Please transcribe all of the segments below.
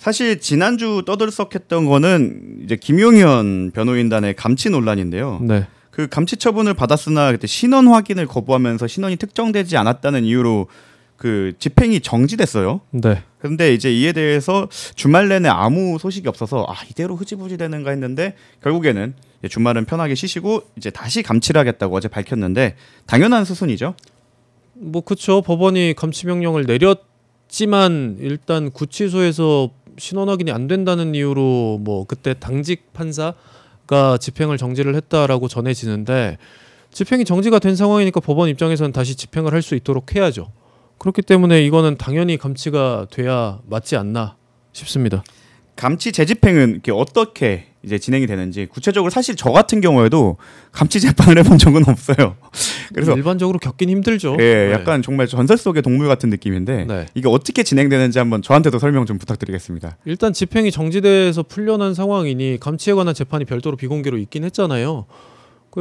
사실 지난주 떠들썩했던 거는 이제 김용현 변호인단의 감치 논란인데요. 네. 그 감치 처분을 받았으나 그때 신원 확인을 거부하면서 신원이 특정되지 않았다는 이유로 그 집행이 정지됐어요. 네. 그런데 이제 이에 대해서 주말 내내 아무 소식이 없어서 이대로 흐지부지 되는가 했는데 결국에는 주말은 편하게 쉬시고 이제 다시 감치를 하겠다고 어제 밝혔는데 당연한 수순이죠. 뭐 그렇죠. 법원이 감치 명령을 내렸지만 일단 구치소에서 신원 확인이 안 된다는 이유로 뭐 그때 당직 판사가 집행을 정지를 했다라고 전해지는데 집행이 정지가 된 상황이니까 법원 입장에서는 다시 집행을 할 수 있도록 해야죠. 그렇기 때문에 이거는 당연히 감치가 돼야 맞지 않나 싶습니다. 감치 재집행은 이렇게 어떻게 이제 진행이 되는지 구체적으로 사실 저 같은 경우에도 감치 재판을 해본 적은 없어요. 그래서 일반적으로 겪긴 힘들죠. 예, 약간 정말 전설 속의 동물 같은 느낌인데 네. 이게 어떻게 진행되는지 한번 저한테도 설명 좀 부탁드리겠습니다. 일단 집행이 정지돼서 풀려난 상황이니 감치에 관한 재판이 별도로 비공개로 있긴 했잖아요.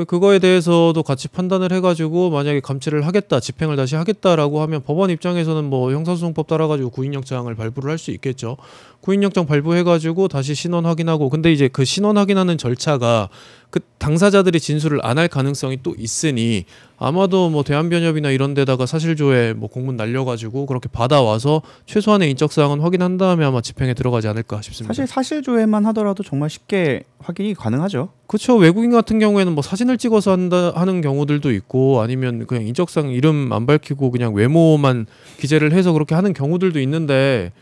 그거에 대해서도 같이 판단을 해가지고 만약에 감치를 하겠다, 집행을 다시 하겠다라고 하면 법원 입장에서는 뭐 형사소송법 따라가지고 구인영장을 발부를 할 수 있겠죠. 구인영장 발부해가지고 다시 신원 확인하고 근데 이제 그 신원 확인하는 절차가 그 당사자들이 진술을 안 할 가능성이 또 있으니 아마도 뭐 대한변협이나 이런 데다가 사실조회 뭐 공문 날려가지고 그렇게 받아와서 최소한의 인적사항은 확인한 다음에 아마 집행에 들어가지 않을까 싶습니다. 사실 사실조회만 하더라도 정말 쉽게 확인이 가능하죠. 그렇죠. 외국인 같은 경우에는 뭐 사진을 찍어서 하는 경우들도 있고 아니면 그냥 인적사항 이름 안 밝히고 그냥 외모만 기재를 해서 그렇게 하는 경우들도 있는데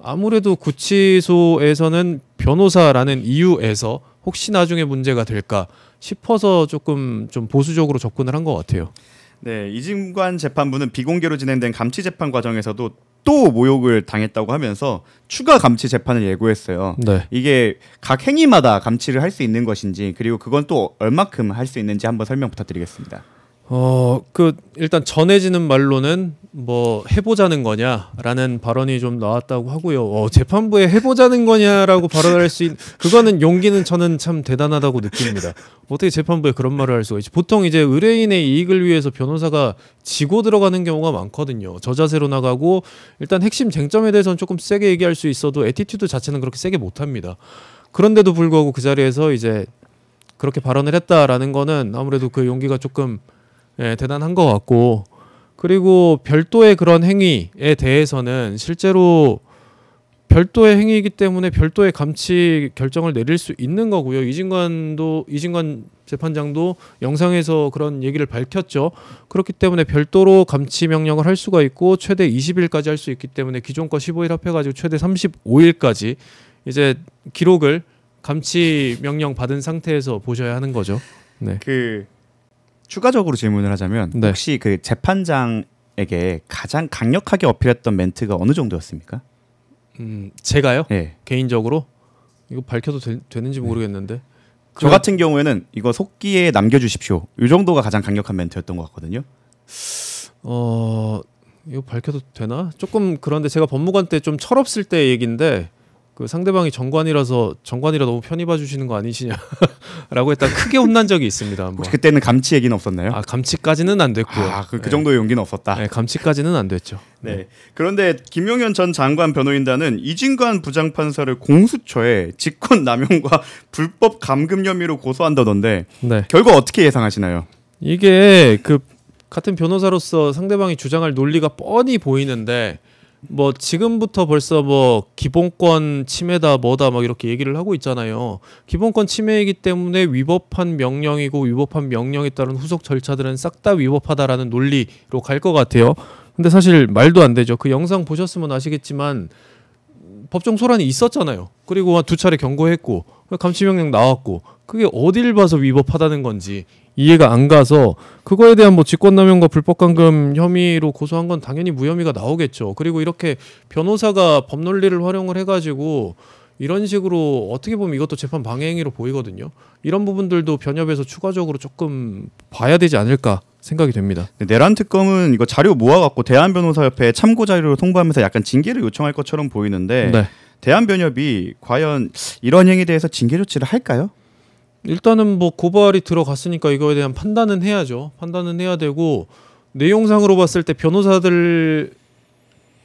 아무래도 구치소에서는 변호사라는 이유에서 혹시 나중에 문제가 될까 싶어서 조금 좀 보수적으로 접근을 한 것 같아요. 네, 이진관 재판부는 비공개로 진행된 감치 재판 과정에서도 또 모욕을 당했다고 하면서 추가 감치 재판을 예고했어요. 네. 이게 각 행위마다 감치를 할 수 있는 것인지 그리고 그건 또 얼마큼 할 수 있는지 한번 설명 부탁드리겠습니다. 일단 전해지는 말로는 뭐 해보자는 거냐라는 발언이 좀 나왔다고 하고요. 재판부에 해보자는 거냐라고 발언할 수 있는 그거는 용기는 저는 참 대단하다고 느낍니다. 어떻게 재판부에 그런 말을 할 수가 있지? 보통 이제 의뢰인의 이익을 위해서 변호사가 지고 들어가는 경우가 많거든요. 저자세로 나가고 일단 핵심 쟁점에 대해서는 조금 세게 얘기할 수 있어도 애티튜드 자체는 그렇게 세게 못합니다. 그런데도 불구하고 그 자리에서 이제 그렇게 발언을 했다라는 거는 아무래도 그 용기가 조금 대단한 것 같고 그리고 별도의 그런 행위에 대해서는 실제로 별도의 행위이기 때문에 별도의 감치 결정을 내릴 수 있는 거고요. 이진관 재판장도 영상에서 그런 얘기를 밝혔죠. 그렇기 때문에 별도로 감치 명령을 할 수가 있고 최대 20일까지 할 수 있기 때문에 기존 거 15일 합해가지고 최대 35일까지 이제 기록을 감치 명령 받은 상태에서 보셔야 하는 거죠. 네. 추가적으로 질문을 하자면 네. 혹시 그 재판장에게 가장 강력하게 어필했던 멘트가 어느 정도였습니까? 제가요? 네. 개인적으로 이거 밝혀도 되는지 모르겠는데 저 같은 경우에는 이거 속기에 남겨주십시오. 이 정도가 가장 강력한 멘트였던 것 같거든요. 이거 밝혀도 되나? 조금 그런데 제가 법무관 때 좀 철없을 때 얘기인데 그 상대방이 정관이라 너무 편히 봐주시는 거 아니시냐라고 했다 크게 혼난 적이 있습니다. 한번. 혹시 그때는 감치 얘기는 없었나요? 감치까지는 안 됐고요. 그 정도의 용기는 없었다. 네, 감치까지는 안 됐죠. 네. 그런데 김용현 전 장관 변호인단은 이진관 부장판사를 공수처에 직권남용과 불법 감금 혐의로 고소한다던데 네. 결과 어떻게 예상하시나요? 이게 그 같은 변호사로서 상대방이 주장할 논리가 뻔히 보이는데 뭐 지금부터 벌써 뭐 기본권 침해다 뭐다 막 이렇게 얘기를 하고 있잖아요. 기본권 침해이기 때문에 위법한 명령이고 위법한 명령에 따른 후속 절차들은 싹 다 위법하다라는 논리로 갈 것 같아요. 근데 사실 말도 안 되죠. 그 영상 보셨으면 아시겠지만 법정 소란이 있었잖아요. 그리고 한 2차례 경고했고 감치명령 나왔고 그게 어딜 봐서 위법하다는 건지 이해가 안 가서 그거에 대한 뭐 직권남용과 불법감금 혐의로 고소한 건 당연히 무혐의가 나오겠죠. 그리고 이렇게 변호사가 법논리를 활용을 해가지고 이런 식으로 어떻게 보면 이것도 재판 방해 행위로 보이거든요. 이런 부분들도 변협에서 추가적으로 조금 봐야 되지 않을까 생각이 됩니다. 내란 특검은 이거 자료 모아갖고 대한변호사협회에 참고 자료를 통보하면서 약간 징계를 요청할 것처럼 보이는데 네. 대한변협이 과연 이런 행위에 대해서 징계 조치를 할까요? 일단은 뭐 고발이 들어갔으니까 이거에 대한 판단은 해야죠. 판단은 해야 되고 내용상으로 봤을 때 변호사들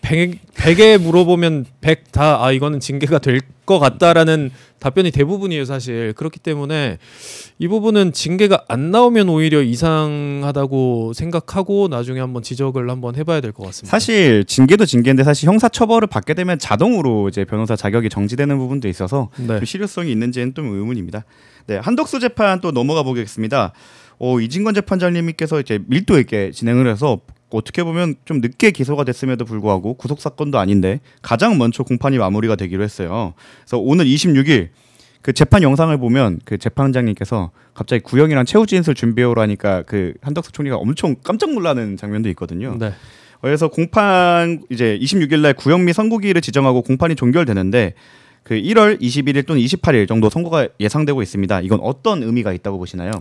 100에 물어보면 100 다 이거는 징계가 될 것 같다라는 답변이 대부분이에요, 사실. 그렇기 때문에 이 부분은 징계가 안 나오면 오히려 이상하다고 생각하고 나중에 한번 지적을 한번 해봐야 될 것 같습니다. 사실 징계도 징계인데 사실 형사 처벌을 받게 되면 자동으로 이제 변호사 자격이 정지되는 부분도 있어서 네. 좀 실효성이 있는지는 좀 의문입니다. 네, 한덕수 재판 또 넘어가 보겠습니다. 이진건 재판장님께서 이제 밀도 있게 진행을 해서 어떻게 보면 좀 늦게 기소가 됐음에도 불구하고 구속 사건도 아닌데 가장 먼저 공판이 마무리가 되기로 했어요. 그래서 오늘 26일 그 재판 영상을 보면 그 재판장님께서 갑자기 구형이랑 최후 진술 준비해오라니까 그 한덕수 총리가 엄청 깜짝 놀라는 장면도 있거든요. 네. 그래서 공판 이제 26일 날 구형 및 선고기일을 지정하고 공판이 종결되는데 그 1월 21일 또는 28일 정도 선고가 예상되고 있습니다. 이건 어떤 의미가 있다고 보시나요?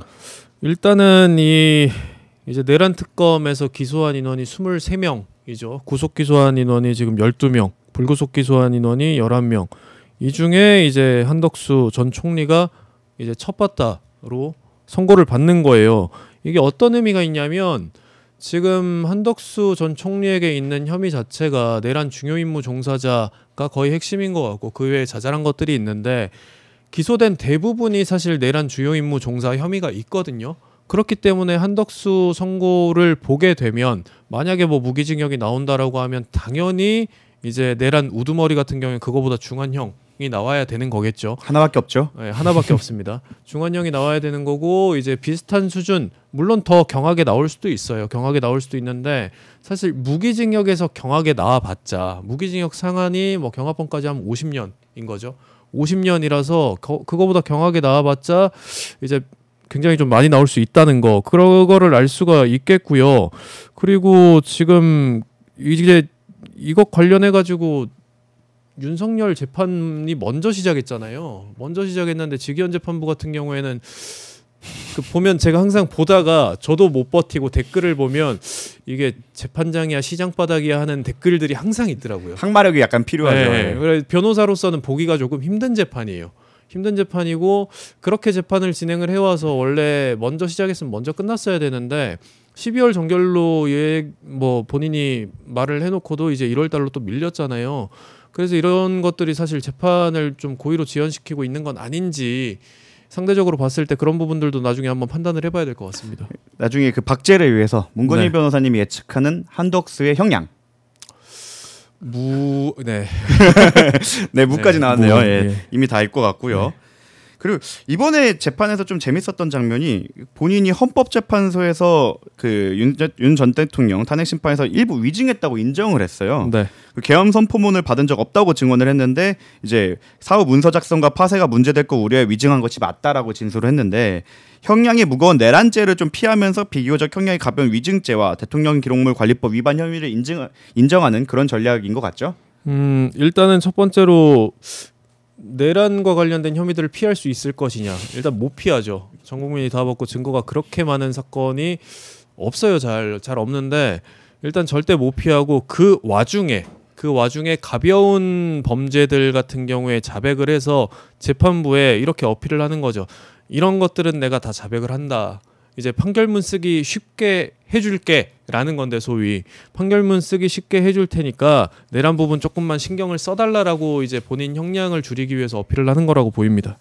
일단은 이제 내란 특검에서 기소한 인원이 23명이죠. 구속 기소한 인원이 지금 12명, 불구속 기소한 인원이 11명. 이 중에 이제 한덕수 전 총리가 이제 첫 바다로 선고를 받는 거예요. 이게 어떤 의미가 있냐면 지금 한덕수 전 총리에게 있는 혐의 자체가 내란 중요 임무 종사자가 거의 핵심인 것 같고 그 외에 자잘한 것들이 있는데 기소된 대부분이 사실 내란 주요 임무 종사 혐의가 있거든요. 그렇기 때문에 한덕수 선고를 보게 되면 만약에 뭐 무기징역이 나온다라고 하면 당연히 이제 내란 우두머리 같은 경우에 그거보다 중한 형이 나와야 되는 거겠죠. 하나밖에 없죠. 네, 하나밖에 없습니다. 중한형이 나와야 되는 거고 이제 비슷한 수준 물론 더 경하게 나올 수도 있어요. 경하게 나올 수도 있는데 사실 무기징역에서 나와봤자 무기징역 상한이 뭐 경합범까지 하면 50년인 거죠. 50년이라서 그거보다 경하게 나와봤자 이제 굉장히 좀 많이 나올 수 있다는 거 그거를 알 수가 있겠고요. 그리고 지금 이제 이거 관련해 가지고 윤석열 재판이 먼저 시작했잖아요. 먼저 시작했는데 지기현 재판부 같은 경우에는 보면 제가 항상 보다가 저도 못 버티고 댓글을 보면 이게 재판장이야 시장바닥이야 하는 댓글들이 항상 있더라고요. 항마력이 약간 필요하죠. 네. 그래서 변호사로서는 보기가 조금 힘든 재판이에요. 힘든 재판이고 그렇게 재판을 진행을 해와서 원래 먼저 시작했으면 먼저 끝났어야 되는데 12월 정결로 뭐 본인이 말을 해놓고도 이제 1월 달로 또 밀렸잖아요. 그래서 이런 것들이 사실 재판을 좀 고의로 지연시키고 있는 건 아닌지 상대적으로 봤을 때 그런 부분들도 나중에 한번 판단을 해봐야 될 것 같습니다. 나중에 그 박제를 위해서 문건일 네. 변호사님이 예측하는 한덕수의 형량. 네. 네, 무까지 네, 나왔네요. 무, 예. 예. 이미 다 읽고 갔고요. 네. 그리고 이번에 재판에서 좀 재밌었던 장면이 본인이 헌법재판소에서 그 윤 전 대통령 탄핵 심판에서 일부 위증했다고 인정을 했어요. 네. 그 계엄 선포문을 받은 적 없다고 증언을 했는데 이제 사후 문서 작성과 파쇄가 문제될 거 우려해 위증한 것이 맞다라고 진술을 했는데 형량이 무거운 내란죄를 좀 피하면서 비교적 형량이 가벼운 위증죄와 대통령 기록물 관리법 위반 혐의를 인정하는 그런 전략인 것 같죠? 일단은 첫 번째로 내란과 관련된 혐의들을 피할 수 있을 것이냐. 일단 못 피하죠. 전 국민이 다 받고 증거가 그렇게 많은 사건이 없어요. 잘 없는데 일단 절대 못 피하고 그 와중에 가벼운 범죄들 같은 경우에 자백을 해서 재판부에 이렇게 어필을 하는 거죠. 이런 것들은 내가 다 자백을 한다. 이제 판결문 쓰기 쉽게 해줄게 라는 건데 소위 판결문 쓰기 쉽게 해줄 테니까 내란 부분 조금만 신경을 써달라고 이제 본인 형량을 줄이기 위해서 어필을 하는 거라고 보입니다.